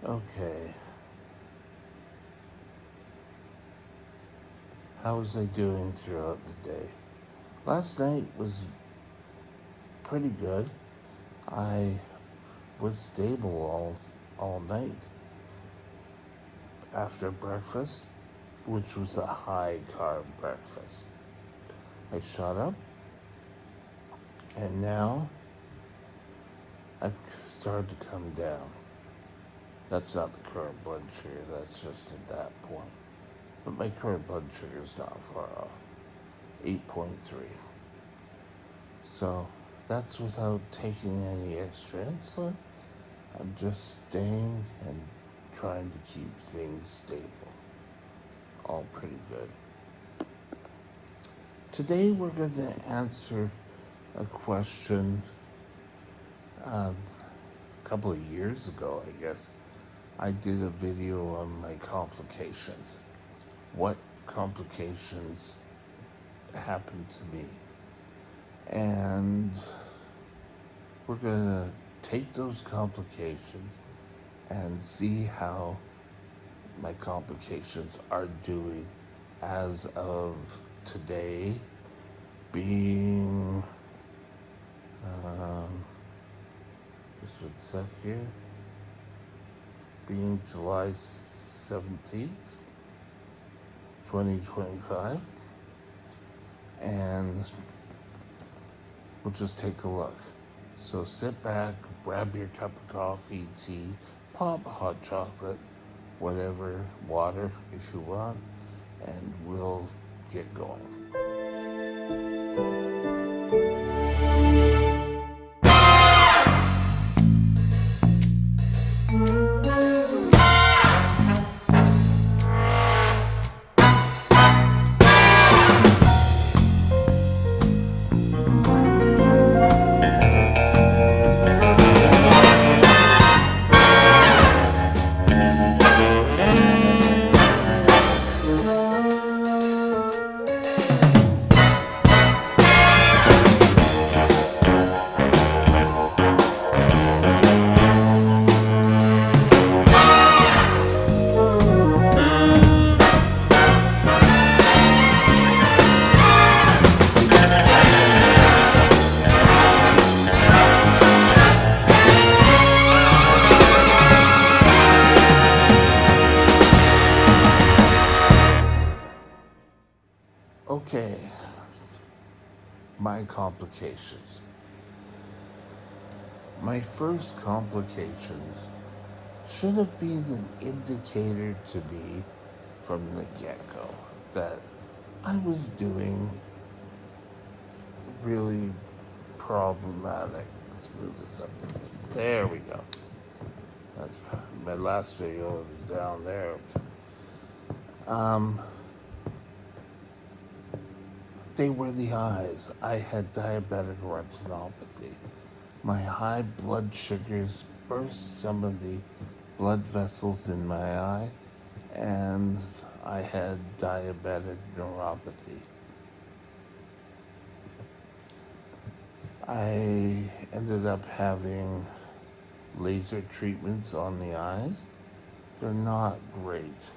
Okay, how was I doing throughout the day? Last night was pretty good. I was stable all night after breakfast, which was a high carb breakfast. I shot up, and now I've started to come down. That's not the current blood sugar, that's just at that point. But my current blood sugar is not far off, 8.3. So that's without taking any extra insulin. I'm just staying and trying to keep things stable. All pretty good. Today we're going to answer a question a couple of years ago, I guess. I did a video on my complications. What complications happened to me? And we're going to take those complications and see how my complications are doing as of today, being just one sec here, being July 17th, 2025, and we'll just take a look. So sit back, grab your cup of coffee, tea, pop, hot chocolate, whatever, water if you want, and we'll get going. Okay, my complications. My first complications should have been an indicator to me from the get go that I was doing really problematic. Let's move this up. There we go. That's my last video was down there. They were the eyes. I had diabetic retinopathy. My high blood sugars burst some of the blood vessels in my eye, and I had diabetic neuropathy. I ended up having laser treatments on the eyes. They're not great.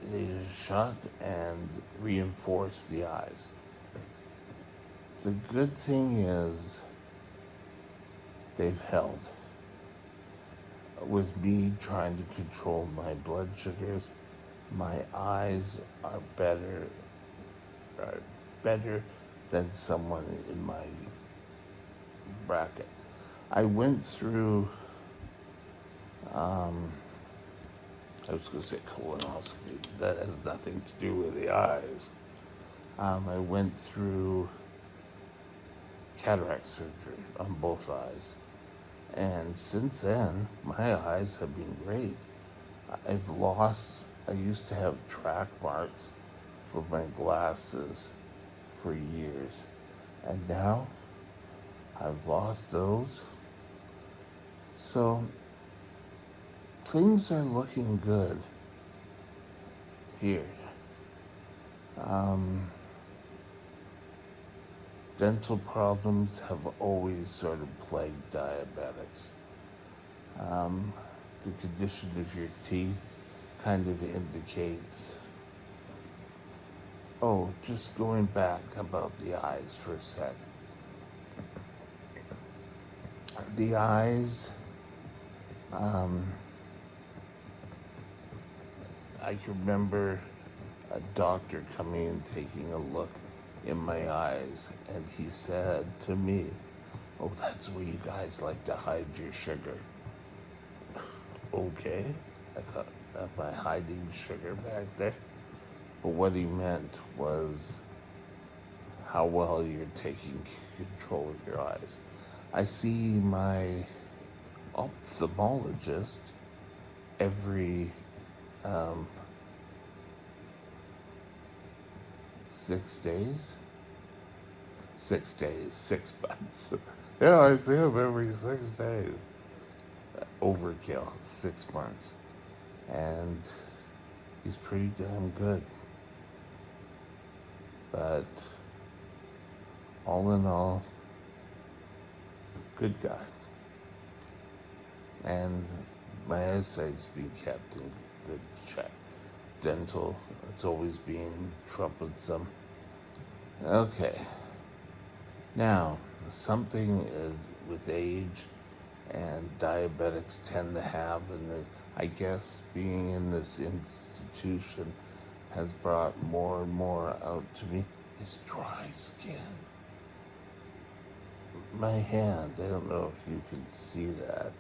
They just shut and reinforce the eyes. The good thing is they've held. With me trying to control my blood sugars, my eyes are better than someone in my bracket. I went through, I was going to say colonoscopy, that has nothing to do with the eyes. I went through cataract surgery on both eyes. And since then, my eyes have been great. I used to have track marks for my glasses for years. And now I've lost those. So things are looking good here. Dental problems have always sort of plagued diabetics. Um, the condition of your teeth kind of indicates. Oh, just going back about the eyes for a sec. The eyes, um, I can remember a doctor coming and taking a look in my eyes, and he said to me, "Oh, that's where you guys like to hide your sugar." Okay, I thought, am I hiding sugar back there? But what he meant was how well you're taking control of your eyes. I see my ophthalmologist every 6 days. 6 days, 6 months. Yeah, I see him every 6 days. Overkill, 6 months. And he's pretty damn good. But all in all, good guy. And my eyesight's been kept in good check. Dental, it's always been troublesome. Okay. Now, something is with age, and diabetics tend to have, and I guess being in this institution has brought more and more out to me, is dry skin. My hand, I don't know if you can see that,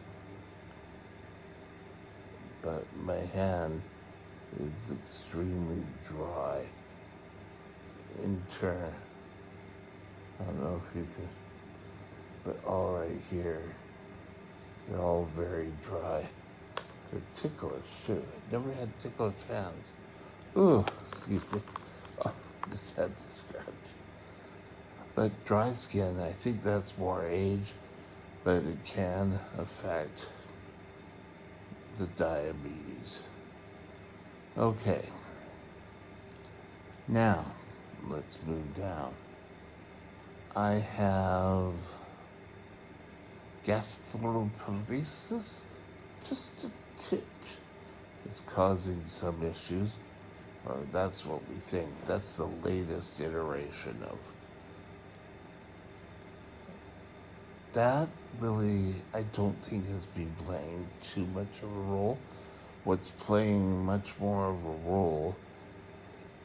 but my hand is extremely dry. In turn, I don't know if you can, but all right here, they're all very dry. They're ticklish too. I never had ticklish hands. Ooh, excuse me. Oh, just had to scratch. But dry skin, I think that's more age, but it can affect the diabetes. Okay, now let's move down. I have gastroparesis, just a titch. It's causing some issues, or that's what we think. That's the latest iteration of that. Really, I don't think has been playing too much of a role. What's playing much more of a role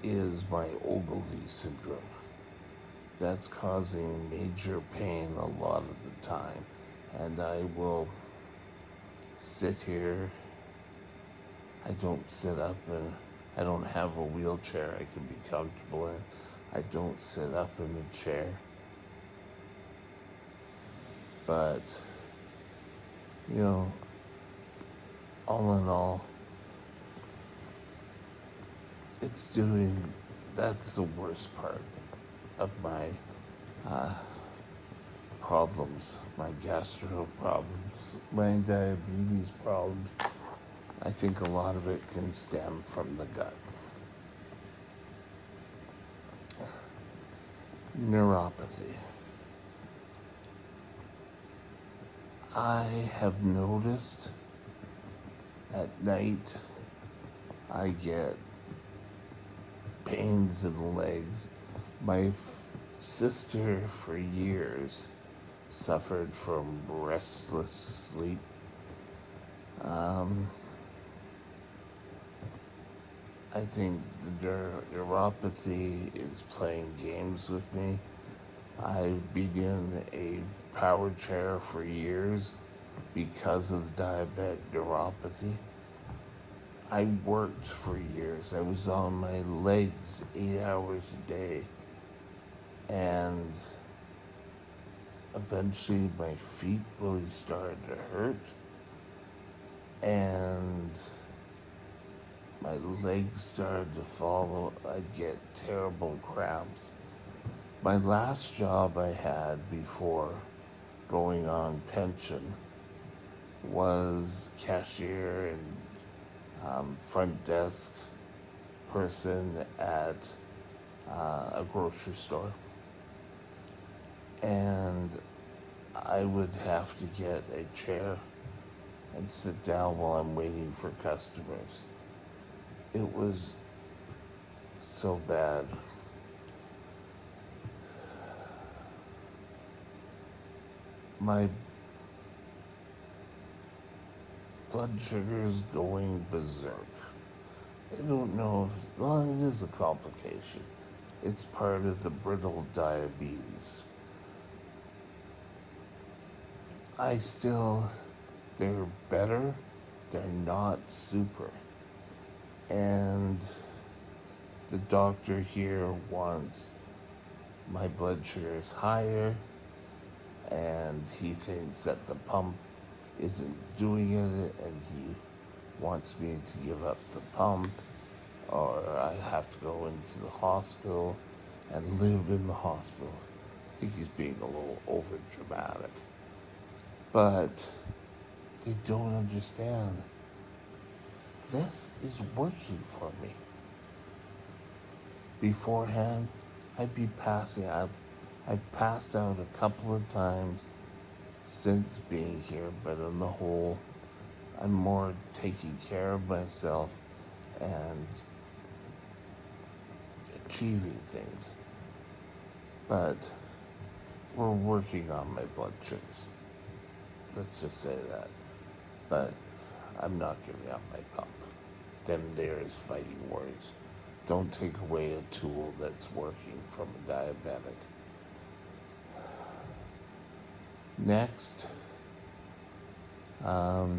is my Ogilvy syndrome. That's causing major pain a lot of the time. And I will sit here. I don't sit up, and I don't have a wheelchair I can be comfortable in. I don't sit up in a chair. But, you know, all in all, it's doing, that's the worst part of my problems, my gastro problems, my diabetes problems. I think a lot of it can stem from the gut. Neuropathy. I have noticed at night I get pains in the legs. My sister for years suffered from restless sleep. I think the neuropathy is playing games with me. I've been in a power chair for years because of diabetic neuropathy. I worked for years. I was on my legs 8 hours a day. And eventually my feet really started to hurt. And my legs started to follow. I'd get terrible cramps. My last job I had before going on pension was cashier and front desk person at a grocery store. And I would have to get a chair and sit down while I'm waiting for customers. It was so bad. My blood sugar is going berserk. I don't know. Well, it is a complication. It's part of the brittle diabetes. They're better. They're not super. And the doctor here wants my blood sugar is higher, and he thinks that the pump isn't doing it, and he wants me to give up the pump, or I have to go into the hospital and live in the hospital. I think he's being a little over dramatic. But they don't understand. This is working for me. Beforehand, I'd be passing out. I've passed out a couple of times since being here, but on the whole, I'm more taking care of myself and achieving things. But we're working on my blood sugars. Let's just say that. But I'm not giving up my pump. Them there is fighting words. Don't take away a tool that's working from a diabetic. Next, oh,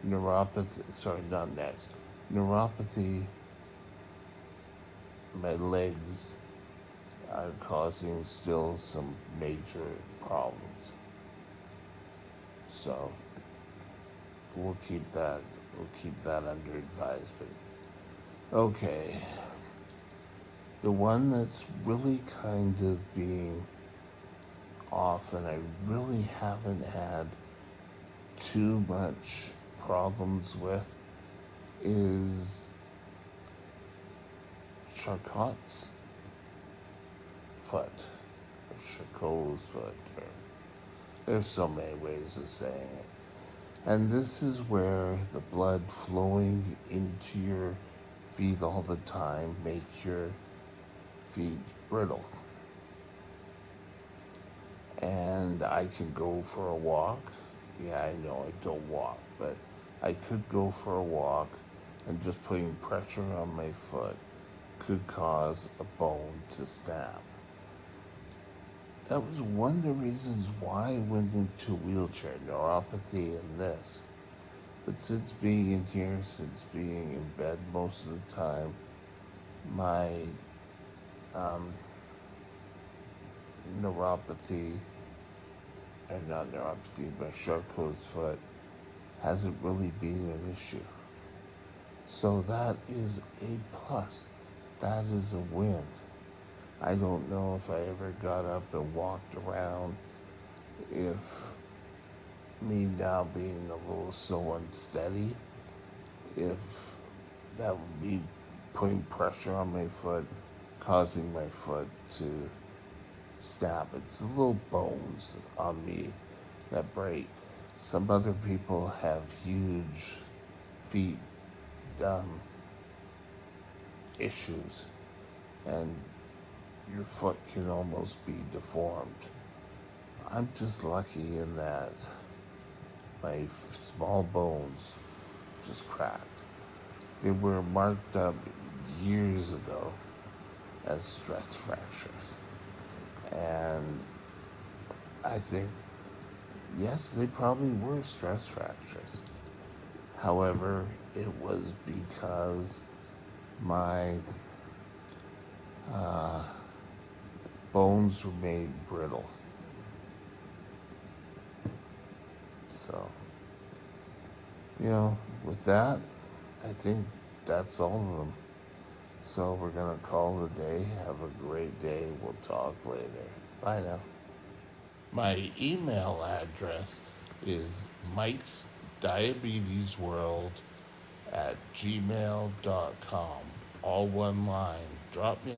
neuropathy. Sorry, not next. Neuropathy. My legs are causing still some major problems. So we'll keep that under advisement. Okay. The one that's really kind of being off, and I really haven't had too much problems with, is Charcot's foot, or Charcot's foot, or there's so many ways of saying it. And this is where the blood flowing into your feet all the time make your feet brittle. And I can go for a walk. Yeah, I know I don't walk, but I could go for a walk, and just putting pressure on my foot could cause a bone to snap. That was one of the reasons why I went into a wheelchair, neuropathy and this. But since being in here, since being in bed most of the time, my neuropathy, or not neuropathy, but Charcot's foot hasn't really been an issue. So that is a plus. That is a win. I don't know if I ever got up and walked around, if me now being a little so unsteady, if that would be putting pressure on my foot, causing my foot to snap. It's the little bones on me that break. Some other people have huge feet issues, and your foot can almost be deformed. I'm just lucky in that my small bones just cracked. They were marked up years ago as stress fractures. And I think, yes, they probably were stress fractures. However, it was because my bones were made brittle. So, with that, I think that's all of them. So we're going to call it a day. Have a great day. We'll talk later. Bye now. My email address is Mike's Diabetes World at gmail.com. All one line. Drop me